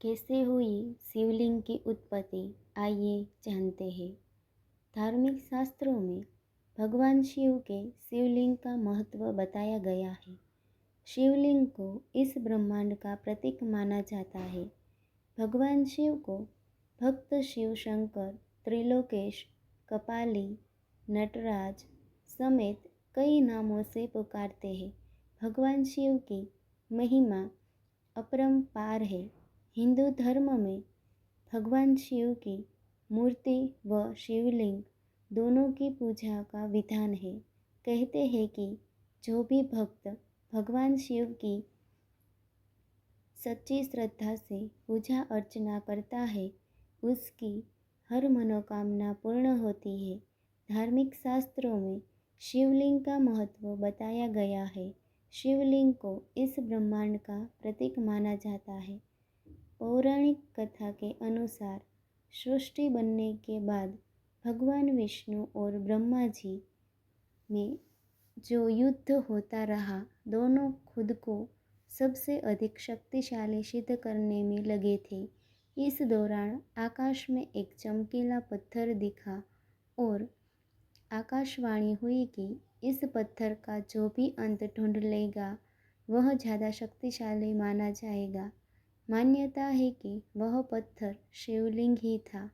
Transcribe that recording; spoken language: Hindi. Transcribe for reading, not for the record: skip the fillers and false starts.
कैसे हुई शिवलिंग की उत्पत्ति, आइए जानते हैं। धार्मिक शास्त्रों में भगवान शिव के शिवलिंग का महत्व बताया गया है। शिवलिंग को इस ब्रह्मांड का प्रतीक माना जाता है। भगवान शिव को भक्त शिव शंकर, त्रिलोकेश, कपाली, नटराज समेत कई नामों से पुकारते हैं। भगवान शिव की महिमा अपरंपार है। हिंदू धर्म में भगवान शिव की मूर्ति व शिवलिंग दोनों की पूजा का विधान है। कहते हैं कि जो भी भक्त भगवान शिव की सच्ची श्रद्धा से पूजा अर्चना करता है, उसकी हर मनोकामना पूर्ण होती है। धार्मिक शास्त्रों में शिवलिंग का महत्व बताया गया है। शिवलिंग को इस ब्रह्मांड का प्रतीक माना जाता है। पौराणिक कथा के अनुसार सृष्टि बनने के बाद भगवान विष्णु और ब्रह्मा जी में जो युद्ध होता रहा, दोनों खुद को सबसे अधिक शक्तिशाली सिद्ध करने में लगे थे। इस दौरान आकाश में एक चमकीला पत्थर दिखा और आकाशवाणी हुई कि इस पत्थर का जो भी अंत ढूंढ लेगा वह ज़्यादा शक्तिशाली माना जाएगा। मान्यता है कि वह पत्थर शिवलिंग ही था।